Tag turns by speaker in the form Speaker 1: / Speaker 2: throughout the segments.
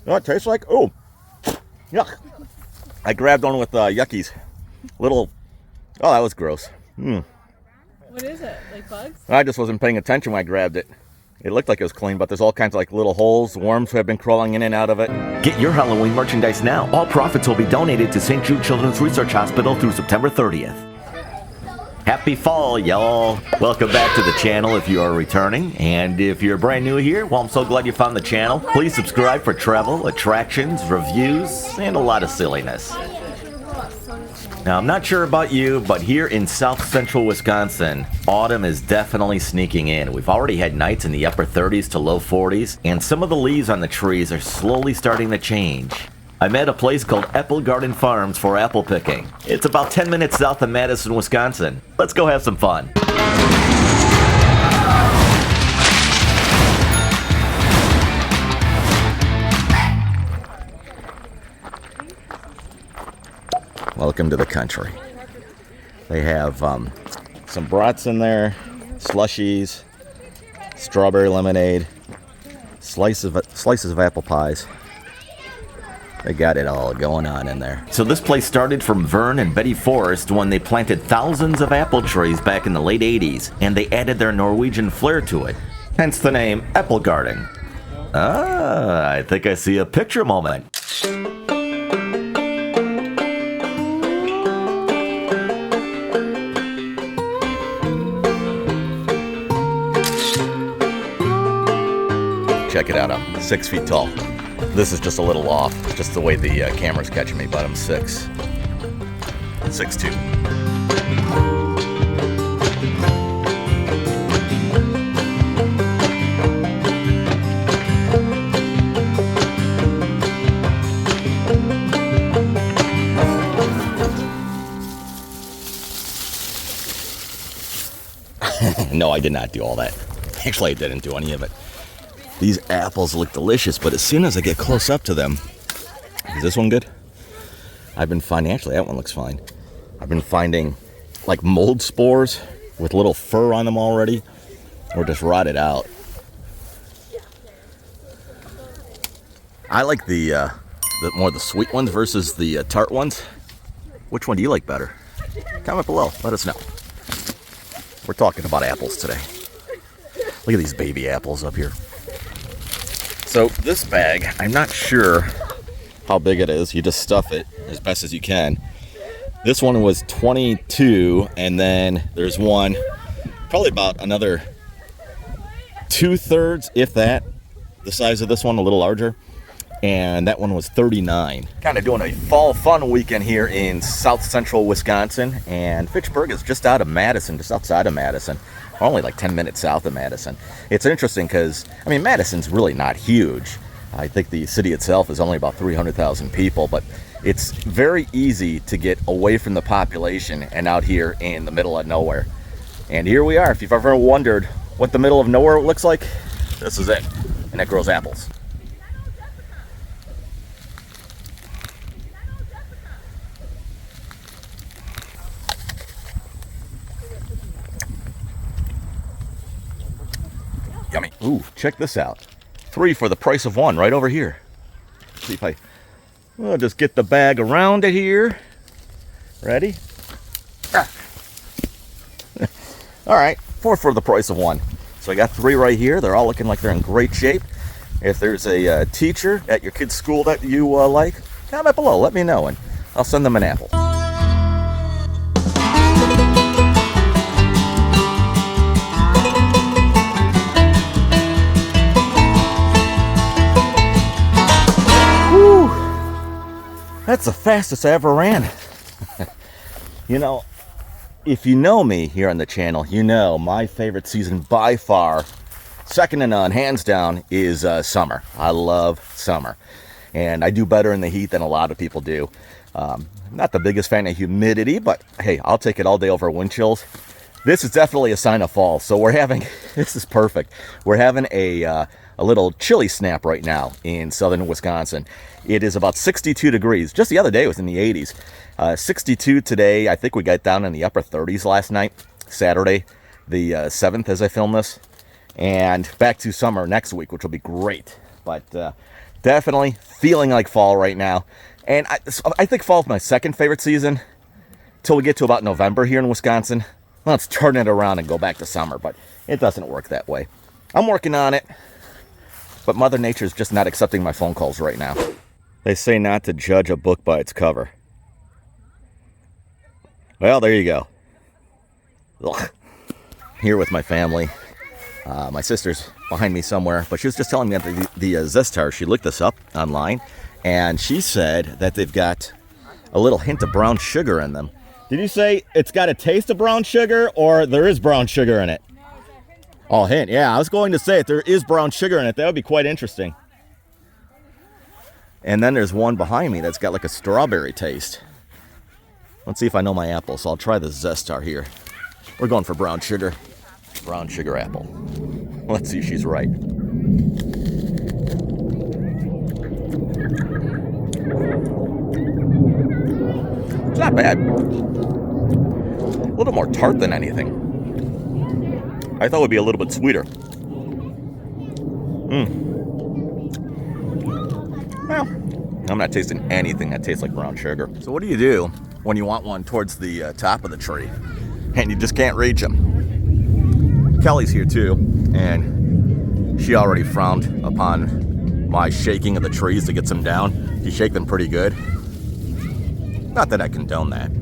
Speaker 1: what it tastes like? Oh, yuck. I grabbed one with yuckies. Little, oh, that was gross.
Speaker 2: What is it? Like bugs?
Speaker 1: I just wasn't paying attention when I grabbed it. It looked like it was clean, but there's all kinds of like little holes. Worms have been crawling in and out of it.
Speaker 3: Get your Halloween merchandise now. All profits will be donated to St. Jude Children's Research Hospital through September 30th. Happy fall, y'all. Welcome back to the channel if you are returning. And if you're brand new here, well, I'm so glad you found the channel. Please subscribe for travel, attractions, reviews, and a lot of silliness. Now, I'm not sure about you, but here in south central Wisconsin, autumn is definitely sneaking in. We've already had nights in the upper 30s to low 40s, and some of the leaves on the trees are slowly starting to change. I'm at a place called Eplegaarden Farm for apple picking. It's about 10 minutes south of Madison, Wisconsin. Let's go have some fun.
Speaker 1: Welcome to the country. They have some brats in there, slushies, strawberry lemonade, slices of apple pies. They got it all going on in there.
Speaker 3: So this place started from Vern and Betty Forrest when they planted thousands of apple trees back in the late 80s, and they added their Norwegian flair to it. Hence the name Eplegaarden. Ah, I think I see a picture moment.
Speaker 1: Check it out, I'm 6 feet tall. This is just a little off, just the way the camera's catching me, but I'm 6'2". No, I did not do all that. Actually, I didn't do any of it. These apples look delicious, but as soon as I get close up to them, is this one good? I've been finding, actually that one looks fine. I've been finding like mold spores with little fur on them already, or just rotted out. I like the more the sweet ones versus the tart ones. Which one do you like better? Comment below, let us know. We're talking about apples today. Look at these baby apples up here. So this bag, I'm not sure how big it is. You just stuff it as best as you can. This one was 22, and then there's one, probably about another 2/3, if that, the size of this one, a little larger. And that one was 39. Kind of doing a fall fun weekend here in south central Wisconsin, and Fitchburg is just out of Madison, just outside of Madison. We're only like 10 minutes south of Madison. It's interesting because, I mean, Madison's really not huge. I think the city itself is only about 300,000 people, but it's very easy to get away from the population and out here in the middle of nowhere. And here we are. If you've ever wondered what the middle of nowhere looks like, this is it. And it grows apples. Yummy. Ooh, check this out. 3 for the price of 1 right over here. See if I'll just get the bag around it here. Ready? Ah. All right, 4 for the price of 1. So I got 3 right here. They're all looking like they're in great shape. If there's a teacher at your kid's school that you like, comment below. Let me know, and I'll send them an apple. That's the fastest I ever ran. You know, if you know me here on the channel, you know my favorite season by far, second to none, hands down, is summer. I love summer. And I do better in the heat than a lot of people do. Not the biggest fan of humidity, but hey, I'll take it all day over wind chills. This is definitely a sign of fall. So we're having, this is perfect. We're having a little chilly snap right now in southern Wisconsin. It is about 62 degrees. Just the other day it was in the 80s. 62 today. I think we got down in the upper 30s last night, Saturday, the 7th as I film this. And back to summer next week, which will be great. But definitely feeling like fall right now. And I think fall is my second favorite season till we get to about November here in Wisconsin. Let's turn it around and go back to summer, but it doesn't work that way. I'm working on it, but Mother Nature's just not accepting my phone calls right now. They say not to judge a book by its cover. Well, there you go. Ugh. Here with my family. My sister's behind me somewhere, but she was just telling me that the Zestar, she looked this up online, and she said that they've got a little hint of brown sugar in them. Did you say it's got a taste of brown sugar, or there is brown sugar in it? Oh, hint. Yeah, I was going to say if there is brown sugar in it, that would be quite interesting. And then there's one behind me that's got like a strawberry taste. Let's see if I know my apple, so I'll try the Zestar here. We're going for brown sugar. Brown sugar apple. Let's see if she's right. It's not bad. A little more tart than anything. I thought it would be a little bit sweeter. Well, I'm not tasting anything that tastes like brown sugar. So what do you do when you want one towards the top of the tree and you just can't reach them? Kelly's here too, and she already frowned upon my shaking of the trees to get some down. You shake them pretty good. Not that I condone that.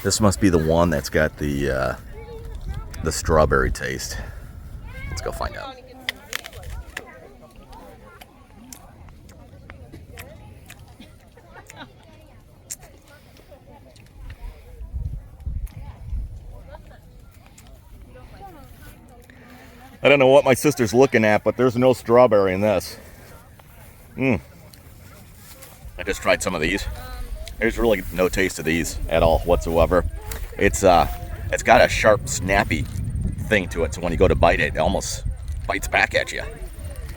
Speaker 1: This must be the one that's got the strawberry taste. Let's go find out. I don't know what my sister's looking at, but there's no strawberry in this. I just tried some of these. There's really no taste of these at all whatsoever. It's got a sharp, snappy thing to it, so when you go to bite it, it almost bites back at you.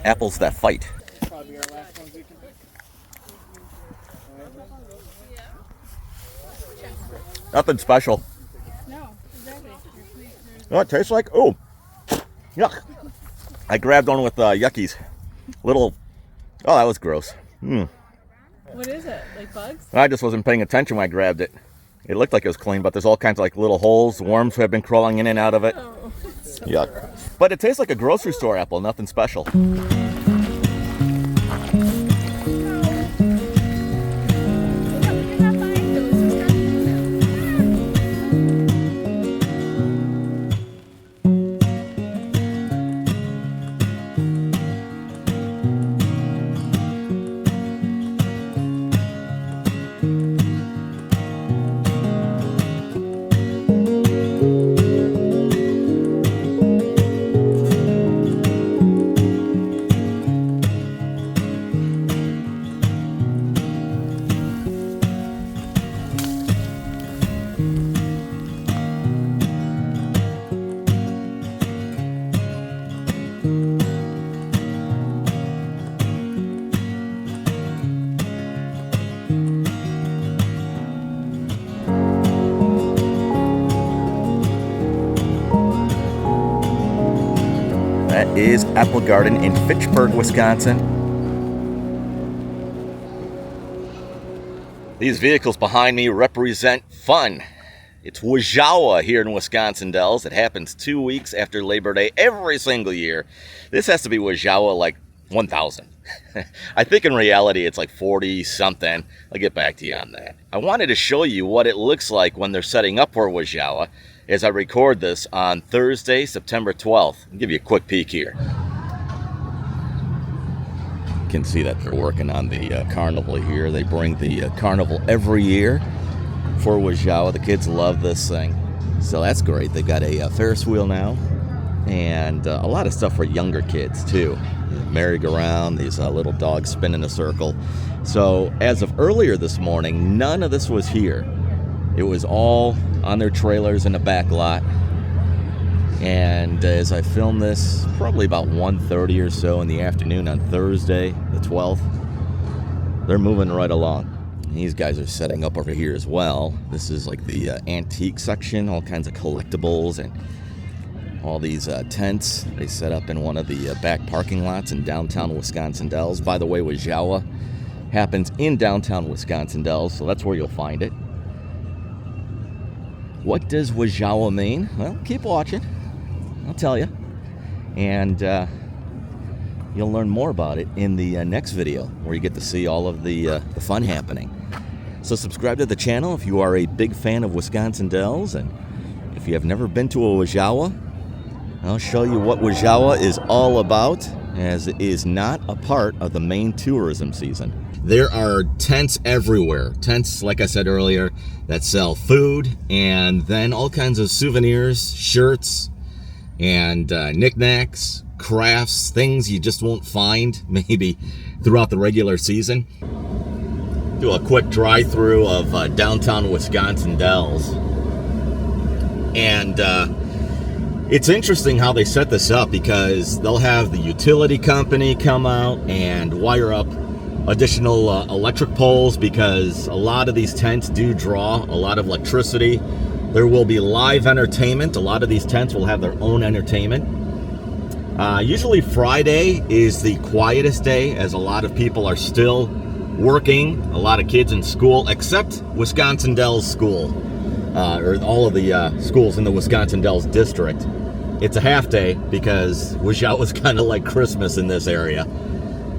Speaker 1: Apples that fight.
Speaker 2: Probably our last ones we can pick.
Speaker 1: Nothing special.
Speaker 2: No, exactly.
Speaker 1: You know what it tastes like? Oh, yuck. I grabbed one with yuckies. Little, oh, that was gross.
Speaker 2: What is it? Like bugs?
Speaker 1: I just wasn't paying attention when I grabbed it. It looked like it was clean, but there's all kinds of like little holes. Worms have been crawling in and out of it.
Speaker 2: Oh, so
Speaker 1: Yuck. But it tastes like a grocery store apple, nothing special. That is Eplegaarden in Fitchburg, Wisconsin. These vehicles behind me represent fun. It's WoZhaWa here in Wisconsin Dells. It happens 2 weeks after Labor Day every single year. This has to be WoZhaWa like 1,000. I think in reality it's like 40 something. I'll get back to you on that. I wanted to show you what it looks like when they're setting up for WoZhaWa as I record this on Thursday, September 12th. I'll give you a quick peek here. You can see that they're working on the carnival here. They bring the carnival every year for WoZhaWa. The kids love this thing, so that's great. They've got a Ferris wheel now, and a lot of stuff for younger kids too. Merry-go-round, these little dogs spin in a circle. So as of earlier this morning, none of this was here. It was all on their trailers in the back lot. And as I film this, probably about 1:30 or so in the afternoon on Thursday, the 12th, they're moving right along. These guys are setting up over here as well. This is like the antique section, all kinds of collectibles and all these tents. They set up in one of the back parking lots in downtown Wisconsin Dells. By the way, WoZhaWa happens in downtown Wisconsin Dells, so that's where you'll find it. What does WoZhaWa mean? Well, keep watching. I'll tell you. And you'll learn more about it in the next video, where you get to see all of the fun happening. So subscribe to the channel if you are a big fan of Wisconsin Dells, and if you have never been to a WoZhaWa, I'll show you what WoZhaWa is all about, as it is not a part of the main tourism season. There are tents everywhere. Tents, like I said earlier, that sell food and then all kinds of souvenirs, shirts, and knickknacks, crafts, things you just won't find maybe throughout the regular season. Do a quick drive-through of downtown Wisconsin Dells. And it's interesting how they set this up, because they'll have the utility company come out and wire up additional electric poles, because a lot of these tents do draw a lot of electricity. There will be live entertainment. A lot of these tents will have their own entertainment. Usually Friday is the quietest day, as a lot of people are still working, a lot of kids in school, except Wisconsin Dells School, or all of the schools in the Wisconsin Dells district. It's a half day because WoZhaWa was kind of like Christmas in this area.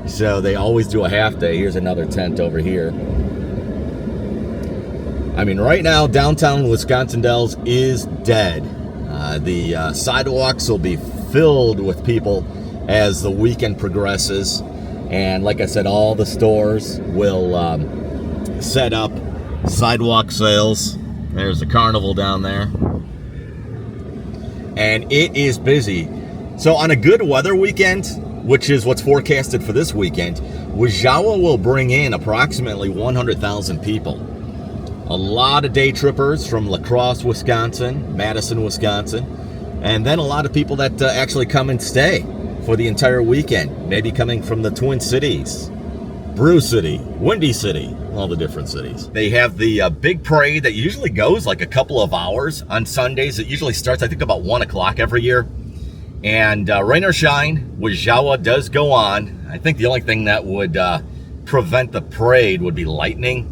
Speaker 1: So they always do a half day. Here's another tent over here. I mean, right now, downtown Wisconsin Dells is dead. The sidewalks will be filled with people as the weekend progresses. And like I said, all the stores will set up sidewalk sales. There's a carnival down there. And it is busy. So on a good weather weekend, which is what's forecasted for this weekend, WoZhaWa will bring in approximately 100,000 people. A lot of day trippers from La Crosse, Wisconsin, Madison, Wisconsin, and then a lot of people that actually come and stay for the entire weekend, maybe coming from the Twin Cities, Brew City, Windy City, all the different cities. They have the big parade that usually goes like a couple of hours on Sundays. It usually starts, I think, about 1 o'clock every year. And rain or shine, WoZhaWa does go on. I think the only thing that would prevent the parade would be lightning,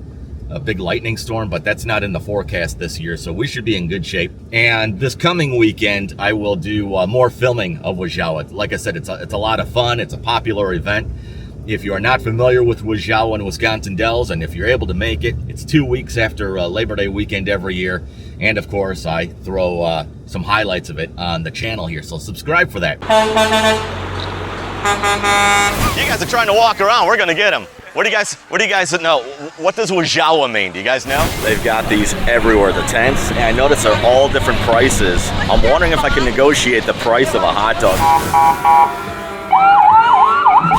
Speaker 1: a big lightning storm, but that's not in the forecast this year, so we should be in good shape. And this coming weekend, I will do more filming of WoZhaWa. Like I said, it's a lot of fun. It's a popular event. If you are not familiar with WoZhaWa and Wisconsin Dells, and if you're able to make it, it's 2 weeks after Labor Day weekend every year. And of course, I throw some highlights of it on the channel here, so subscribe for that. You guys are trying to walk around. We're gonna get them. What do you guys know? What does WoZhaWa mean? Do you guys know? They've got these everywhere, the tents, and I notice they're all different prices. I'm wondering if I can negotiate the price of a hot dog.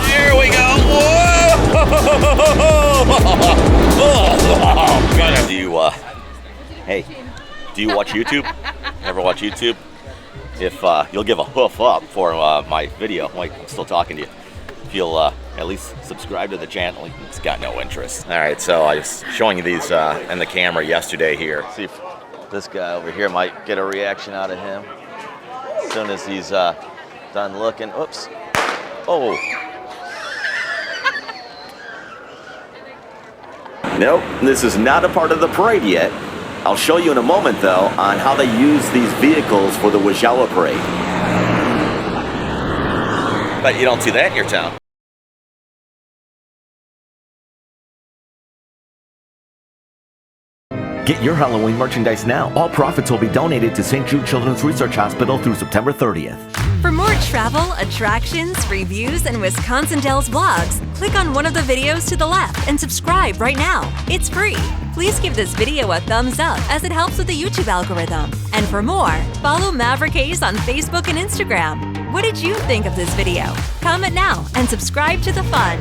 Speaker 1: Here we go. Whoa! Do you watch YouTube? Ever watch YouTube? If you'll give a hoof up for my video, like I'm still talking to you. If you'll at least subscribe to the channel, it's got no interest. All right, so I was showing you these in the camera yesterday here. See if this guy over here might get a reaction out of him. As soon as he's done looking. Oops. Oh. Nope, this is not a part of the parade yet. I'll show you in a moment, though, on how they use these vehicles for the WoZhaWa parade. Bet you don't see that in your town.
Speaker 3: Get your Halloween merchandise now. All profits will be donated to St. Jude Children's Research Hospital through September 30th.
Speaker 4: For more travel, attractions, reviews, and Wisconsin Dells vlogs, click on one of the videos to the left and subscribe right now. It's free. Please give this video a thumbs up, as it helps with the YouTube algorithm. And for more, follow Maverick Hayes on Facebook and Instagram. What did you think of this video? Comment now and subscribe to the fun.